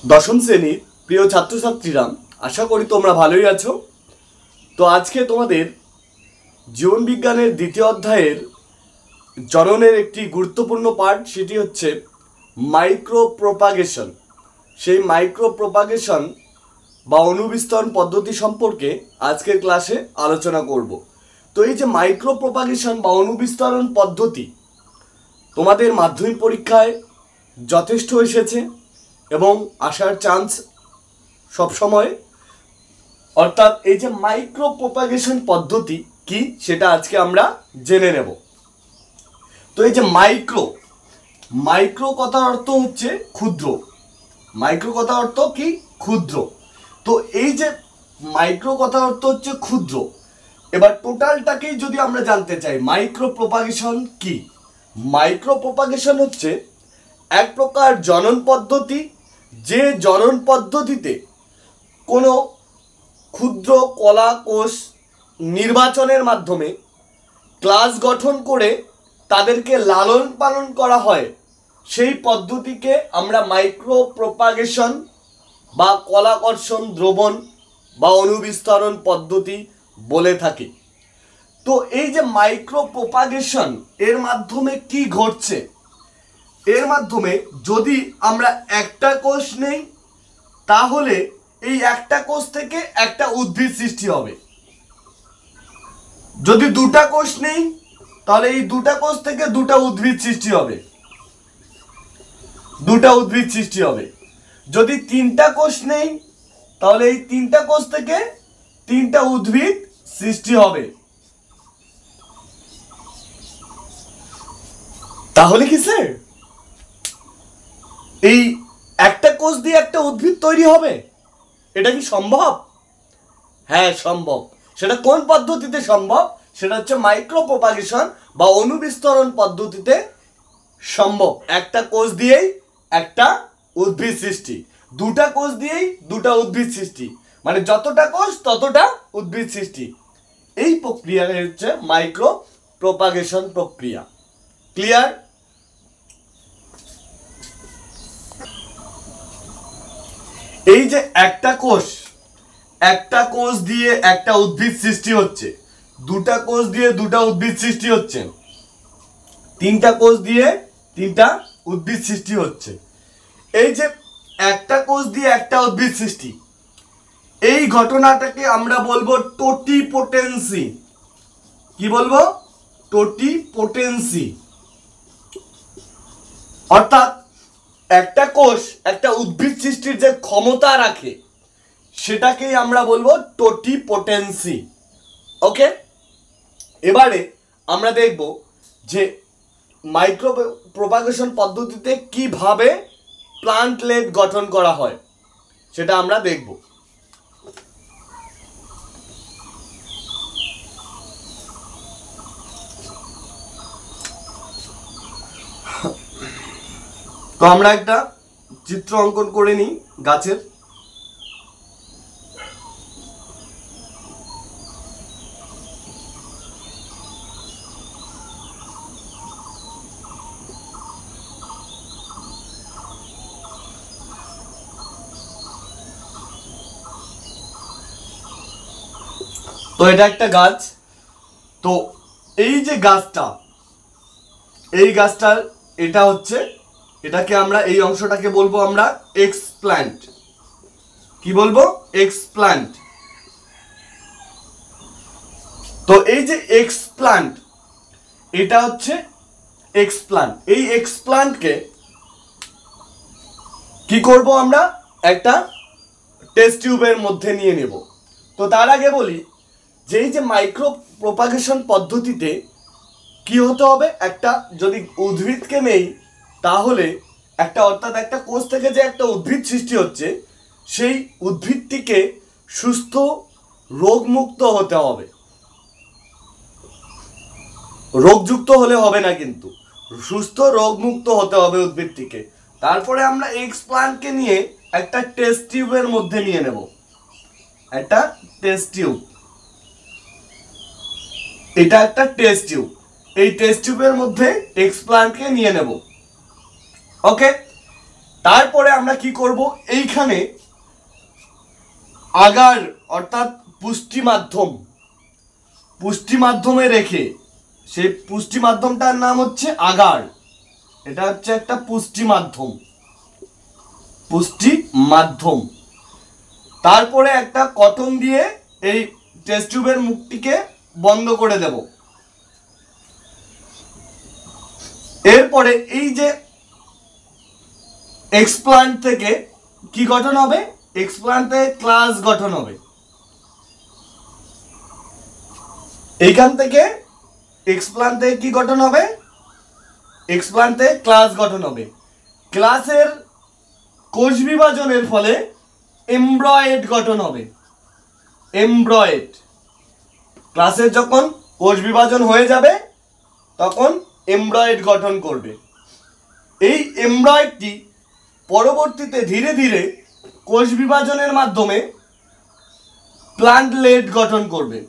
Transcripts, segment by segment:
দশম শ্রেণীর প্রিয় ছাত্রছাত্রীরা, আশা করি তোমরা ভালোই আছো। তো আজকে তোমাদের জীবন বিজ্ঞানের দ্বিতীয় অধ্যায়ের জননের একটি গুরুত্বপূর্ণ পার্ট, সেটি হচ্ছে মাইক্রো প্রোপাগেশন। সেই মাইক্রো প্রোপাগেশন বা অণুবিস্তরণ পদ্ধতি সম্পর্কে আজকের ক্লাসে আলোচনা করব। তো এই যে মাইক্রো প্রোপাগেশন বা অণুবিস্তরণ পদ্ধতি তোমাদের মাধ্যমিক পরীক্ষায় যথেষ্ট এসেছে এবং আসার চান্স সবসময়। অর্থাৎ এই যে মাইক্রো প্রোপাগেশন পদ্ধতি কি সেটা আজকে আমরা জেনে নেব। তো এই যে মাইক্রো কথার অর্থ হচ্ছে ক্ষুদ্র। মাইক্রো কথার অর্থ কি? ক্ষুদ্র। তো এই যে মাইক্রো কথার অর্থ হচ্ছে ক্ষুদ্র, এবার টোটালটাকেই যদি আমরা জানতে চাই মাইক্রো প্রোপাগেশন কি। মাইক্রো প্রোপাগেশন হচ্ছে এক প্রকার জনন পদ্ধতি, যে জনন পদ্ধতিতে কোনো ক্ষুদ্র কলা কোষ নির্বাচনের মাধ্যমে ক্লাস গঠন করে তাদেরকে লালন পালন করা হয়, সেই পদ্ধতিকে আমরা মাইক্রো প্রোপাগেশন বা কলাকর্ষণ দ্রবণ বা অণুবিস্তরণ পদ্ধতি বলে থাকি। তো এই যে মাইক্রো প্রোপাগেশন এর মাধ্যমে কি ঘটছে, এর মাধ্যমে যদি আমরা একটা কোষ নেই তাহলে এই একটা কোষ থেকে একটা উদ্ভিদ সৃষ্টি হবে। যদি দুটা কোষ নেই তাহলে এই দুটা কোষ থেকে দুটা উদ্ভিদ সৃষ্টি হবে, যদি তিনটা কোষ নেই তাহলে এই তিনটা কোষ থেকে তিনটা উদ্ভিদ সৃষ্টি হবে। তাহলে কি স্যার এই একটা কোষ দিয়ে একটা উদ্ভিদ তৈরি হবে? এটা কি সম্ভব? হ্যাঁ সম্ভব। সেটা কোন পদ্ধতিতে সম্ভব? সেটা হচ্ছে মাইক্রো প্রোপাগেশন বা অণুবিস্তরণ পদ্ধতিতে সম্ভব। একটা কোষ দিয়েই একটা উদ্ভিদ সৃষ্টি, দুটা কোষ দিয়েই দুটা উদ্ভিদ সৃষ্টি, মানে যতটা কোষ ততটা উদ্ভিদ সৃষ্টি। এই প্রক্রিয়া হচ্ছে মাইক্রো প্রোপাগেশন প্রক্রিয়া। ক্লিয়ার? এই যে একটা কোষ দিয়ে একটা উদ্ভিদ সৃষ্টি হচ্ছে, দুটা কোষ দিয়ে দুটা উদ্ভিদ সৃষ্টি হচ্ছে, তিনটা কোষ দিয়ে তিনটা উদ্ভিদ সৃষ্টি হচ্ছে। এই যে একটা কোষ দিয়ে একটা উদ্ভিদ সৃষ্টি, এই ঘটনাটাকে আমরা বলবো টোটিপোটেন্সি। কি বলবো? টোটিপোটেন্সি। অর্থাৎ একটা কোষ একটা উদ্ভিদ সৃষ্টির যে ক্ষমতা রাখে সেটাকেই আমরা বলবো টোটিপোটেন্সি। ওকে, এবারে আমরা দেখব যে মাইক্রো প্রোপাগেশন পদ্ধতিতে কিভাবে প্লান্টলেট গঠন করা হয়, সেটা আমরা দেখব। তো আমরা একটা চিত্র অঙ্কন করে নিই গাছের। তো এটা একটা গাছ। তো এই যে গাছটা, এই গাছটার এটা হচ্ছে, এটাকে আমরা এই অংশটাকে বলবো আমরা এক্স প্ল্যান্ট। কি বলবো? X plant. তো এই যে এক্স প্ল্যান্ট, এটা হচ্ছে এক্স প্ল্যান্ট। এই এক্স প্ল্যান্টকে কি করব আমরা? একটা টেস্ট টিউবের মধ্যে নিয়ে নেব। তো তার আগে বলি যে এই যে মাইক্রো প্রোপাগেশন পদ্ধতিতে কি হতে হবে, একটা যদি উদ্ভিদকে নেই তাহলে অর্থাৎ একটা কোষ থেকে যে একটা উদ্ভিদ সৃষ্টি হচ্ছে, সেই উদ্ভিদটিকে সুস্থ রোগমুক্ত হতে হবে। রোগযুক্ত হলে হবে না, কিন্তু সুস্থ রোগমুক্ত হতে হবে উদ্ভিদটিকে। তারপরে আমরা এক্স প্ল্যান্টকে নিয়ে একটা টেস্ট টিউবের মধ্যে নিয়ে নেব, একটা টেস্ট টিউব। এটা একটা টেস্ট টিউব। এই টেস্ট টিউবের মধ্যে এক্স প্ল্যান্টকে নিয়ে নেব। ওকে, তারপরে আমরা কি করব, এইখানে আগার অর্থাৎ পুষ্টি মাধ্যমে রেখে, সেই পুষ্টি মাধ্যমটার নাম হচ্ছে আগার। এটা হচ্ছে একটা পুষ্টি মাধ্যম। তারপরে একটা কটন দিয়ে এই টেস্ট টিউবের মুখটিকে বন্ধ করে দেব। এরপরে এই যে এক্সপ্লান্ট থেকে কি গঠন হবে, এক্সপ্লান্ট থেকে ক্লাস গঠন হবে। এইখান থেকে এক্সপ্লান্ট থেকে কি গঠন হবে, এক্সপ্লান্ট থেকে ক্লাস গঠন হবে। ক্লাসের কোষ বিভাজনের ফলে এমব্রয়েড গঠন হবে। এমব্রয়েড, ক্লাসের যখন কোষ বিভাজন হয়ে যাবে তখন এমব্রয়েড গঠন করবে। এই এমব্রয়েডটি পরবর্তীতে ধীরে ধীরে কোষ বিভাজনের মাধ্যমে প্লান্টলেট গঠন করবে।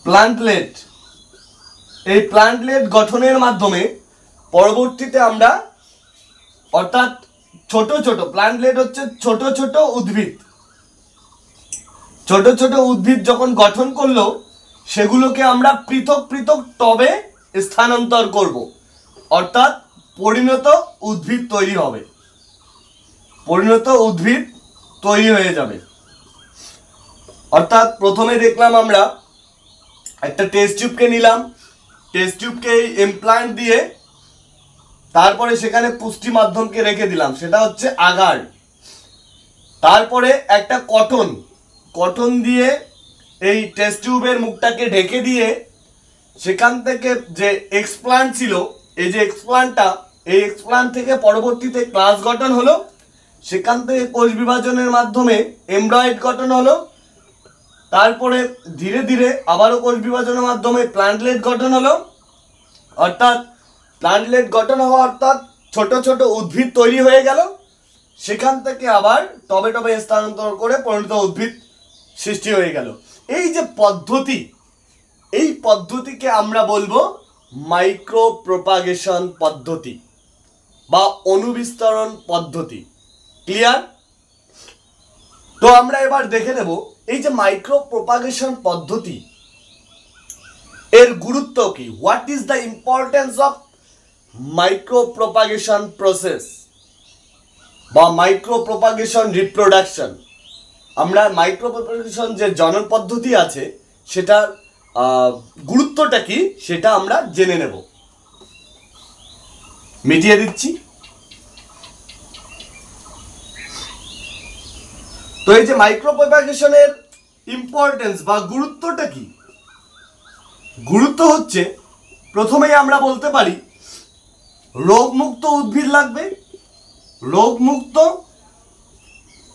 প্লান্টলেট, এই প্লান্টলেট গঠনের মাধ্যমে পরবর্তীতে আমরা, অর্থাৎ ছোট ছোট প্লান্টলেট হচ্ছে ছোট ছোট উদ্ভিদ, ছোট ছোট উদ্ভিদ যখন গঠন করলো সেগুলোকে আমরা পৃথক পৃথক টবে স্থানান্তর করব, অর্থাৎ পরিণত উদ্ভিদ তৈরি হবে, পরিণত উদ্ভিদ তৈরি হয়ে যাবে। অর্থাৎ প্রথমে দেখলাম আমরা একটা টেস্ট টিউবকে নিলাম, টেস্ট টিউবকে এই ইমপ্লান্ট দিয়ে তারপরে সেখানে পুষ্টি মাধ্যমকে রেখে দিলাম, সেটা হচ্ছে আগার। তারপরে একটা কটন দিয়ে এই টেস্ট টিউবের মুখটাকে ঢেকে দিয়ে সেখান থেকে যে এক্সপ্লান্ট ছিল, এই যে এক্সপ্লান্টটা, এই এক্সপ্লান্ট থেকে পরবর্তীতে ক্লাস গঠন হলো, সেখান থেকে কোষ বিভাজনের মাধ্যমে এমব্রয়েড গঠন হলো, তারপরে ধীরে ধীরে আবারও কোষ বিভাজনের মাধ্যমে প্লান্টলেট গঠন হলো। অর্থাৎ প্লান্টলেট গঠন হওয়া অর্থাৎ ছোট ছোট উদ্ভিদ তৈরি হয়ে গেল, সেখান থেকে আবার টবে টবে স্থানান্তর করে পরিণত উদ্ভিদ সৃষ্টি হয়ে গেল। এই যে পদ্ধতি, এই পদ্ধতিকে আমরা বলবো মাইক্রো প্রপাগেশন পদ্ধতি বা অনুবিস্তরণ পদ্ধতি। ক্লিয়ার? তো আমরা এবার দেখে নেব এই যে মাইক্রো প্রপাগেশন পদ্ধতি, এর গুরুত্ব কি। What is the importance of micro propagation process বা মাইক্রো প্রপাগেশন রিপ্রোডাকশন। আমরা মাইক্রো প্রপাগেশন যে জনন পদ্ধতি আছে সেটার গুরুত্বটা কি সেটা আমরা জেনে নেব। মিটিয়ে দিচ্ছি। তো এই যে মাইক্রো প্রপাগেশনের ইম্পর্টেন্স বা গুরুত্বটা কি, গুরুত্ব হচ্ছে প্রথমেই আমরা বলতে পারি রোগমুক্ত উদ্ভিদ লাগবে, রোগমুক্ত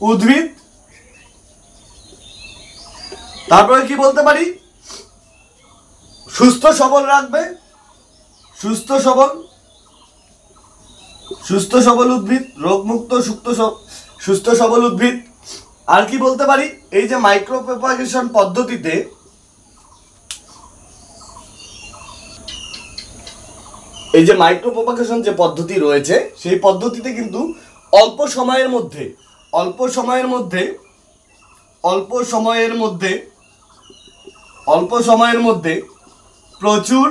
উদ্ভিদ। তারপরে কি বলতে পারি, সুস্থ সবল রাখবে, সুস্থ সবল উদ্ভিদ, রোগমুক্ত সুস্থ সবল উদ্ভিদ। আর কি বলতে পারি, এই যে মাইক্রো প্রপাগেশন পদ্ধতিতে এই যে মাইক্রো প্রপাগেশন যে পদ্ধতি রয়েছে সেই পদ্ধতিতে কিন্তু অল্প সময়ের মধ্যে প্রচুর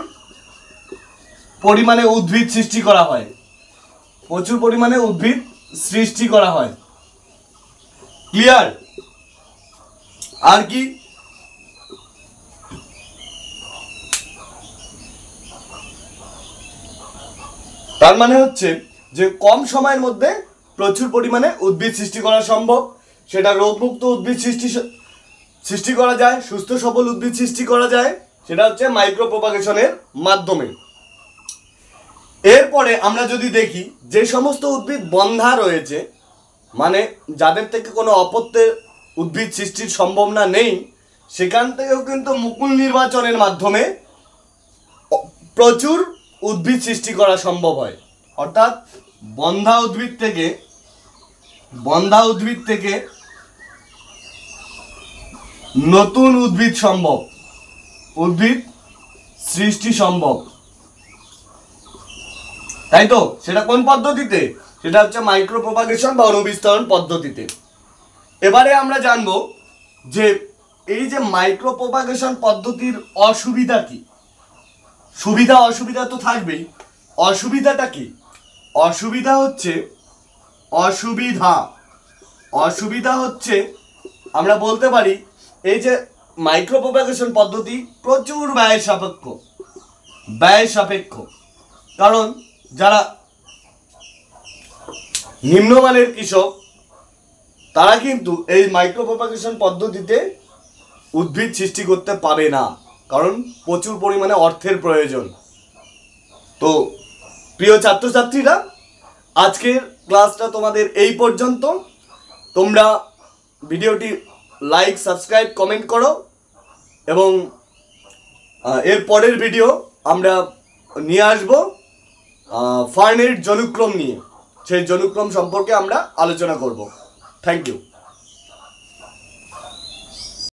পরিমাণে উদ্ভিদ সৃষ্টি করা হয়, ক্লিয়ার? আর কি, তার মানে হচ্ছে যে কম সময়ের মধ্যে প্রচুর পরিমাণে উদ্ভিদ সৃষ্টি করা সম্ভব। সেটা রোগমুক্ত উদ্ভিদ সৃষ্টি করা যায়, সুস্থ সবল উদ্ভিদ সৃষ্টি করা যায়, সেটা হচ্ছে মাইক্রো প্রপাগেশনের মাধ্যমে। এরপরে আমরা যদি দেখি যে সমস্ত উদ্ভিদ বন্ধা রয়েছে, মানে যাদের থেকে কোনো অপত্যের উদ্ভিদ সৃষ্টির সম্ভাবনা নেই, সেখান থেকেও কিন্তু মুকুল নির্বাচনের মাধ্যমে প্রচুর উদ্ভিদ সৃষ্টি করা সম্ভব হয়। অর্থাৎ বন্ধা উদ্ভিদ থেকে নতুন উদ্ভিদ সৃষ্টি সম্ভব, তাই তো? সেটা কোন পদ্ধতিতে? সেটা হচ্ছে মাইক্রো প্রপাগেশন বা অণুবিস্তরণ পদ্ধতিতে। এবারে আমরা জানবো যে এই যে মাইক্রো প্রপাগেশন পদ্ধতির অসুবিধা কি। সুবিধা অসুবিধা তো থাকবেই, অসুবিধাটা কি? অসুবিধা হচ্ছে আমরা বলতে পারি এই যে মাইক্রো প্রপাগেশন পদ্ধতি প্রচুর ব্যয় সাপেক্ষ। কারণ যারা নিম্নমানের কৃষক তারা কিন্তু এই মাইক্রো প্রপাগেশন পদ্ধতিতে উদ্ভিদ সৃষ্টি করতে পারে না, কারণ প্রচুর পরিমাণে অর্থের প্রয়োজন। তো প্রিয় ছাত্রছাত্রীরা, আজকের ক্লাসটা তোমাদের এই পর্যন্ত। তোমরা ভিডিওটি লাইক, সাবস্ক্রাইব, কমেন্ট করো এবং এর পরের ভিডিও আমরা নিয়ে আসব ফার্নের জনুক্রম নিয়ে। সেই জনুক্রম সম্পর্কে আমরা আলোচনা করব। Thank you.